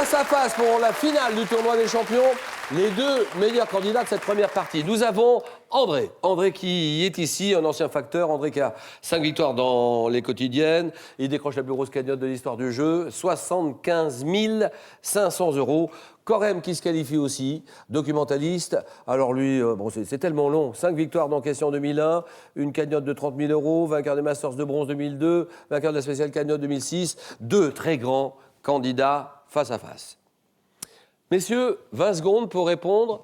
Face à face pour la finale du tournoi des champions, les deux meilleurs candidats de cette première partie. Nous avons André. André qui est ici, un ancien facteur. André qui a 5 victoires dans les quotidiennes. Il décroche la plus grosse cagnotte de l'histoire du jeu, 75 500 €. Corem qui se qualifie aussi, documentaliste. Alors lui, bon, c'est tellement long. 5 victoires dans Question 2001, une cagnotte de 30 000 €, vainqueur des Masters de bronze 2002, vainqueur de la spéciale cagnotte 2006. Deux très grands candidats face à face. Messieurs, 20 secondes pour répondre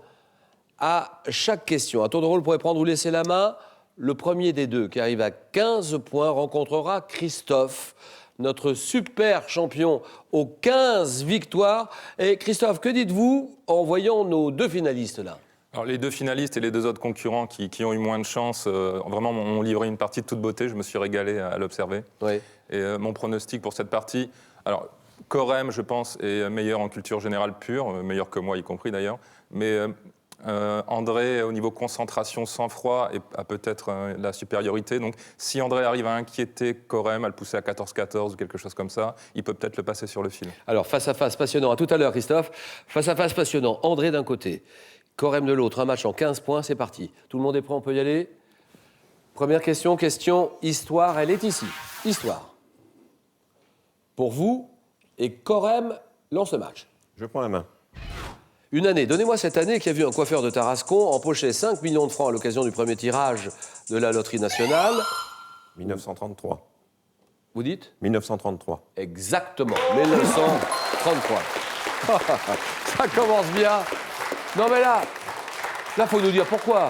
à chaque question. À tour de rôle, vous pourrez prendre ou laisser la main. Le premier des deux qui arrive à 15 points rencontrera Christophe, notre super champion aux 15 victoires. Et Christophe, que dites-vous en voyant nos deux finalistes là ? Alors, les deux finalistes et les deux autres concurrents qui ont eu moins de chance, vraiment m'ont livré une partie de toute beauté. Je me suis régalé à l'observer. Oui. Et mon pronostic pour cette partie, alors Corem, je pense, est meilleur en culture générale pure, meilleur que moi y compris d'ailleurs. Mais André, au niveau concentration, sang-froid, a peut-être la supériorité. Donc, si André arrive à inquiéter Corem, à le pousser à 14-14 ou quelque chose comme ça, il peut peut-être le passer sur le fil. Alors, face à face passionnant. À tout à l'heure, Christophe. Face à face passionnant. André d'un côté, Corem de l'autre. Un match en 15 points, c'est parti. Tout le monde est prêt, on peut y aller ? Première question, histoire. Elle est ici. Histoire. Pour vous, et Corem lance le match. Je prends la main. Une année, donnez-moi cette année qui a vu un coiffeur de Tarascon empocher 5 millions de francs à l'occasion du premier tirage de la loterie nationale. 1933. Vous dites ? 1933. Exactement, 1933. Ça commence bien. Non mais là, faut nous dire pourquoi.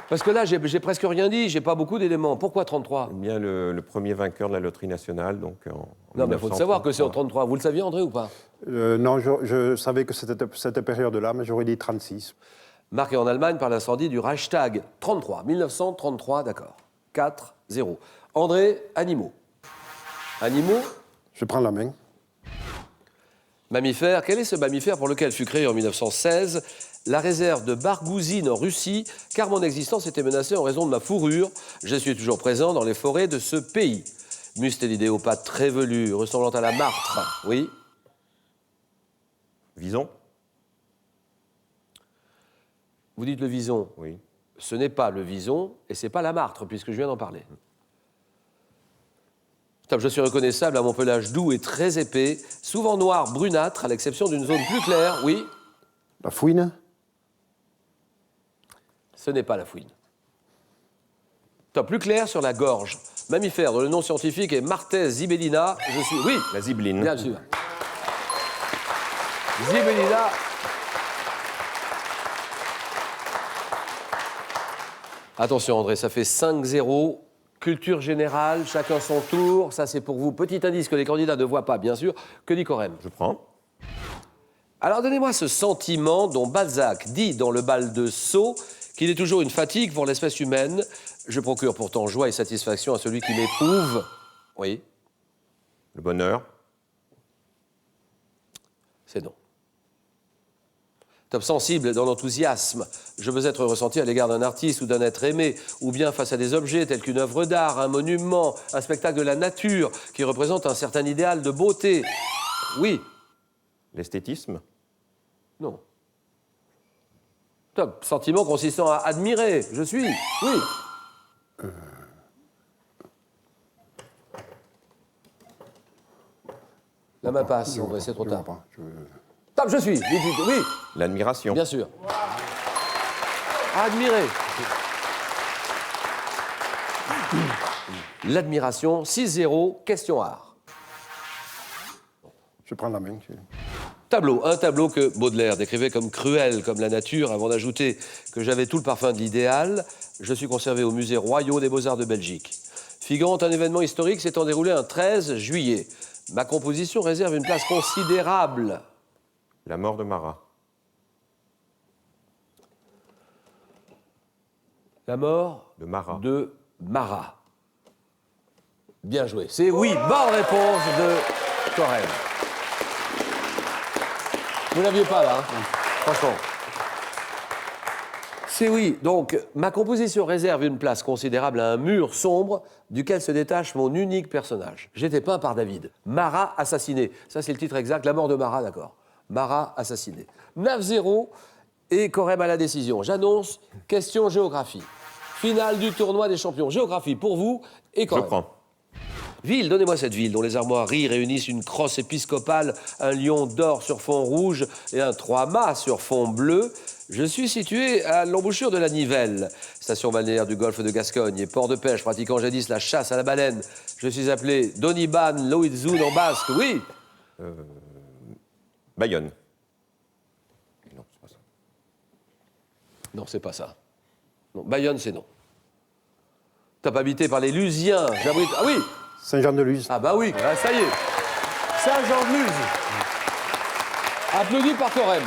Parce que là, j'ai presque rien dit, j'ai pas beaucoup d'éléments. Pourquoi 33 ? Eh bien, le premier vainqueur de la loterie nationale, donc en Non, mais il faut le savoir que c'est en 1933. 33. Vous le saviez, André, ou pas ? Non, je savais que c'était cette période-là, mais j'aurais dit 36. Marqué en Allemagne par l'incendie du Reichstag. 33, 1933, d'accord. 4-0. André, animaux. Animaux, Je prends la main. mammifères. Quel est ce mammifère pour lequel fut créé en 1916 la réserve de Bargouzine en Russie, car mon existence était menacée en raison de ma fourrure. Je suis toujours présent dans les forêts de ce pays. Mustélidé aux pattes très velues, ressemblant à la martre. Oui. Vison. Vous dites le vison. Oui. Ce n'est pas le vison et c'est pas la martre, puisque je viens d'en parler. Top, je suis reconnaissable à mon pelage doux et très épais, souvent noir, brunâtre, à l'exception d'une zone plus claire. Oui. La fouine. Ce n'est pas la fouine. Top, plus clair sur la gorge. Mammifère dont le nom scientifique est Marthez zibellina. Je suis... Oui. La zibeline. Bien sûr. Zibellina. Attention André, ça fait 5-0. Culture générale, chacun son tour. Ça c'est pour vous. Petit indice que les candidats ne voient pas, bien sûr. Que dit Corem ? Je prends. Alors donnez-moi ce sentiment dont Balzac dit dans le bal de Sceaux qu'il est toujours une fatigue pour l'espèce humaine. Je procure pourtant joie et satisfaction à celui qui m'éprouve. Oui, Le bonheur. c'est non. Top sensible dans l'enthousiasme. Je veux être ressenti à l'égard d'un artiste ou d'un être aimé, ou bien face à des objets tels qu'une œuvre d'art, un monument, un spectacle de la nature qui représente un certain idéal de beauté. Oui, L'esthétisme. non. Top sentiment consistant à admirer. Je suis. Oui. La main passe, André, c'est trop Je tard. vois pas. Top, je suis. Vite, vite. Oui, L'admiration. bien sûr. Admirer. L'admiration, 6-0, question art. Je prends la main. Tableau, un tableau que Baudelaire décrivait comme cruel, comme la nature, avant d'ajouter que j'avais tout le parfum de l'idéal. Je suis conservé au musée royal des Beaux-Arts de Belgique. Figurant un événement historique s'étant déroulé un 13 juillet. Ma composition réserve une place considérable. La mort de Marat. La mort De Marat. de Marat. Bien joué. C'est oui, bonne réponse de Corem. Vous l'aviez pas là, hein Franchement. C'est oui. Donc, ma composition réserve une place considérable à un mur sombre duquel se détache mon unique personnage. J'étais peint par David. Marat assassiné. Ça, c'est le titre exact. La mort de Marat, d'accord. Marat assassiné. 9-0 et Corem à la décision. J'annonce, question géographie. Finale du tournoi des champions. Géographie pour vous et Je Corem. prends. Ville, donnez-moi cette ville dont les armoiries réunissent une crosse épiscopale, un lion d'or sur fond rouge et un 3-mâts sur fond bleu. Je suis situé à l'embouchure de la Nivelle, station balnéaire du golfe de Gascogne et port de pêche pratiquant jadis la chasse à la baleine. Je suis appelé Doniban Loitzun en basque, oui. Bayonne. Non, c'est pas ça. Non, c'est pas ça. Non, Bayonne, c'est non. Top habité par les Lusiens, j'abrite... Ah oui. Saint-Jean-de-Luz. Ah bah oui, ah, ça y est. Saint-Jean-de-Luz. Applaudi par Corem.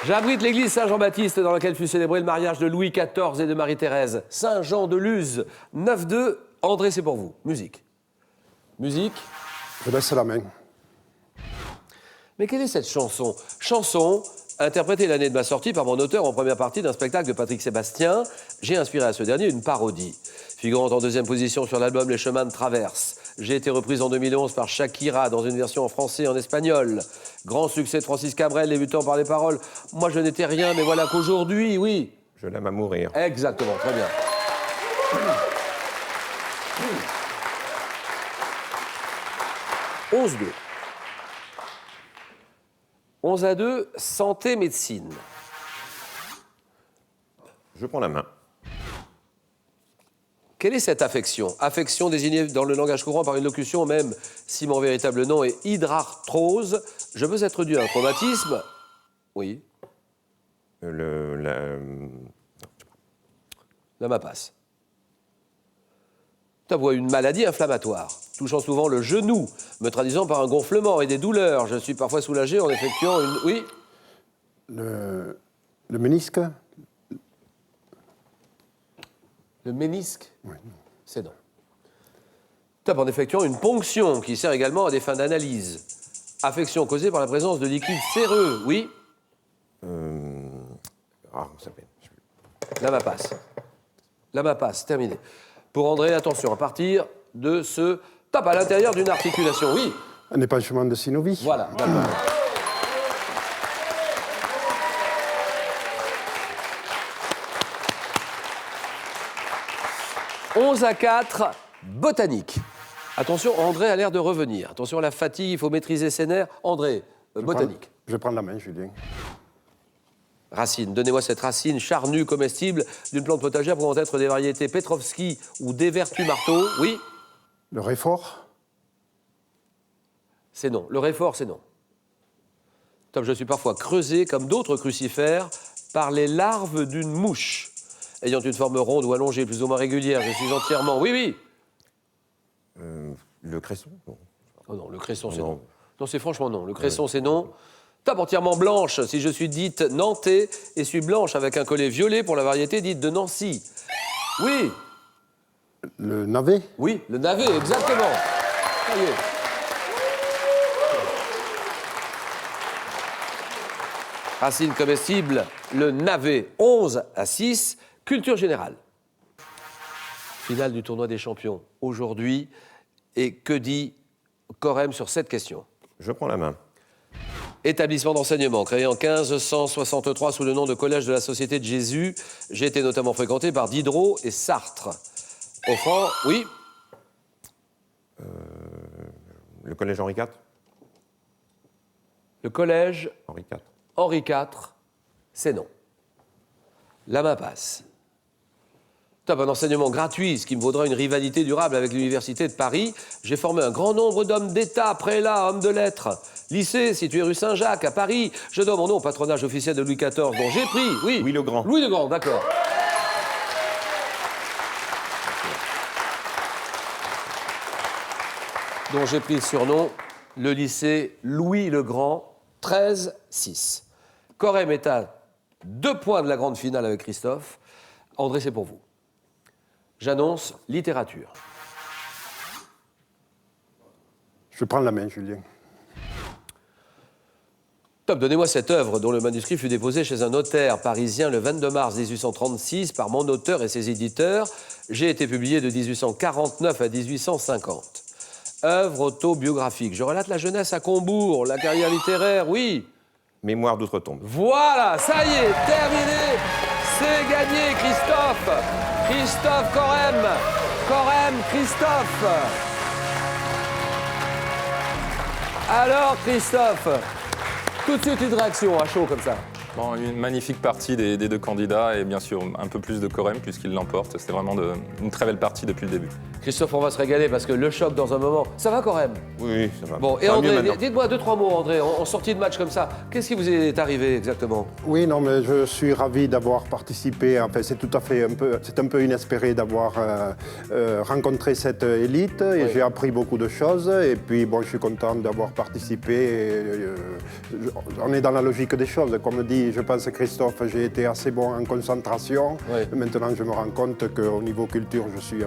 J'abrite l'église Saint-Jean-Baptiste dans laquelle fut célébré le mariage de Louis XIV et de Marie-Thérèse. Saint-Jean-de-Luz, 9-2. André, c'est pour vous. Musique. Musique. Je laisse la main. Mais quelle est cette chanson? Chanson interprétée l'année de ma sortie par mon auteur en première partie d'un spectacle de Patrick Sébastien. J'ai inspiré à ce dernier une parodie. Figurant en deuxième position sur l'album Les Chemins de Traverse. J'ai été reprise en 2011 par Shakira dans une version en français et en espagnol. Grand succès de Francis Cabrel, débutant par les paroles. Moi, je n'étais rien, mais voilà qu'aujourd'hui, oui. Je l'aime à mourir. Exactement, très bien. 11-2. 11-2, santé, médecine. Je prends la main. Quelle est cette affection? Affection désignée dans le langage courant par une locution, même si mon véritable nom est hydrarthrose. Je veux être dû à un traumatisme. Oui, La la passe. Tu as une maladie inflammatoire, touchant souvent le genou, me traduisant par un gonflement et des douleurs. Je suis parfois soulagé en effectuant une... Oui, Le ménisque. le ménisque. Oui. C'est non. Top en effectuant une ponction qui sert également à des fins d'analyse. Affection causée par la présence de liquide séreux. Oui, Ah, on s'appelle. la passe. La passe, terminé. Pour André, attention, à partir de ce top à l'intérieur d'une articulation. Oui, Un épanchement de synovie. voilà. D'accord. 11-4, botanique. Attention, André a l'air de revenir. Attention à la fatigue, il faut maîtriser ses nerfs. André, botanique. Je prends la main, Julien. Racine, donnez-moi cette racine charnue comestible d'une plante potagère pouvant être des variétés Petrovski ou Dévertu-Marteau. Oui, Le réfort. c'est non. Le réfort, c'est non. Top, je suis parfois creusé, comme d'autres crucifères, par les larves d'une mouche. Ayant une forme ronde ou allongée, plus ou moins régulière, je suis entièrement... Oui, oui. Le cresson. Non. Oh non, le cresson, c'est Non. non. Non, c'est franchement non. Le cresson, c'est non. Top entièrement blanche, si je suis dite nantais, et suis blanche avec un collet violet pour la variété dite de Nancy. Oui, Le navet. oui, le navet, exactement. Ça y est. Racine comestible, le navet, 11-6, culture générale. Finale du tournoi des champions, aujourd'hui. Et que dit Corem sur cette question? Je prends la main. Établissement d'enseignement créé en 1563 sous le nom de Collège de la Société de Jésus. J'ai été notamment fréquenté par Diderot et Sartre. Offrant, oui, Le collège Henri IV. le collège Henri IV. Henri IV, c'est non. La main passe. Top, un enseignement gratuit, ce qui me vaudra une rivalité durable avec l'Université de Paris. J'ai formé un grand nombre d'hommes d'État, prélats, hommes de lettres. Lycée, situé rue Saint-Jacques, à Paris. Je dois mon nom au patronage officiel de Louis XIV, dont j'ai pris, oui. Louis le Grand. Louis le Grand, d'accord. Dont j'ai pris le surnom, le lycée Louis le Grand, 13-6. Corem est à 2 points de la grande finale avec Christophe. André, c'est pour vous. J'annonce littérature. Je prends la main, Julien. Top, donnez-moi cette œuvre dont le manuscrit fut déposé chez un notaire parisien le 22 mars 1836 par mon auteur et ses éditeurs. J'ai été publié de 1849 à 1850. Œuvre autobiographique. Je relate la jeunesse à Combourg, la carrière littéraire, oui. Mémoire d'outre-tombe. Voilà, ça y est, terminé. C'est gagné, Christophe. Christophe Corem. Corem, Christophe. Alors, Christophe, tout de suite une réaction à chaud comme ça. Bon, une magnifique partie des deux candidats et bien sûr un peu plus de Corem puisqu'il l'emporte. C'était vraiment une très belle partie depuis le début. Christophe, on va se régaler parce que le choc dans un moment. Ça va, Corem? Oui, ça va. Bon, et Ça va mieux André, maintenant. dites-moi 2-3 mots, André, en sortie de match comme ça. Qu'est-ce qui vous est arrivé exactement? Oui, non, mais je suis ravi d'avoir participé. Enfin, c'est tout à fait c'est un peu inespéré d'avoir rencontré cette élite et Oui. j'ai appris beaucoup de choses. Et puis, bon, je suis content d'avoir participé. On est dans la logique des choses. Comme dit, je pense, Christophe, j'ai été assez bon en concentration. Oui. Maintenant, je me rends compte qu'au niveau culture, je suis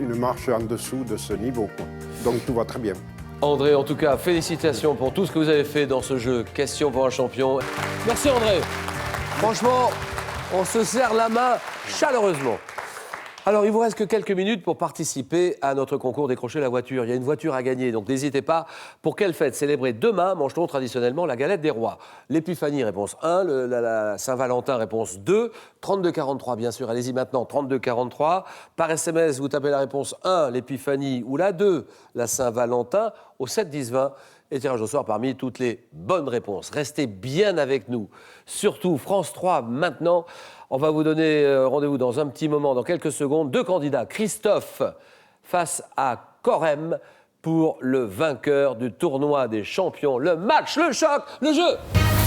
une marche en dessous de ce niveau, quoi. Donc, tout va très bien. André, en tout cas, félicitations pour tout ce que vous avez fait dans ce jeu. Question pour un champion. Merci, André. Franchement, on se serre la main chaleureusement. Alors, il vous reste que quelques minutes pour participer à notre concours Décrocher la voiture. Il y a une voiture à gagner, donc n'hésitez pas. Pour quelle fête célébrer demain mange-t-on traditionnellement la galette des rois? L'Épiphanie, réponse 1. La Saint-Valentin, réponse 2. 32-43, bien sûr. Allez-y maintenant, 32-43. Par SMS, vous tapez la réponse 1, l'Épiphanie, ou la 2, la Saint-Valentin, au 7-10-20. Et tirage au sort parmi toutes les bonnes réponses. Restez bien avec nous. Surtout, France 3, maintenant. On va vous donner rendez-vous dans un petit moment, dans quelques secondes. 2 candidats, Christophe face à Corem pour le vainqueur du tournoi des champions. Le match, le choc, le jeu.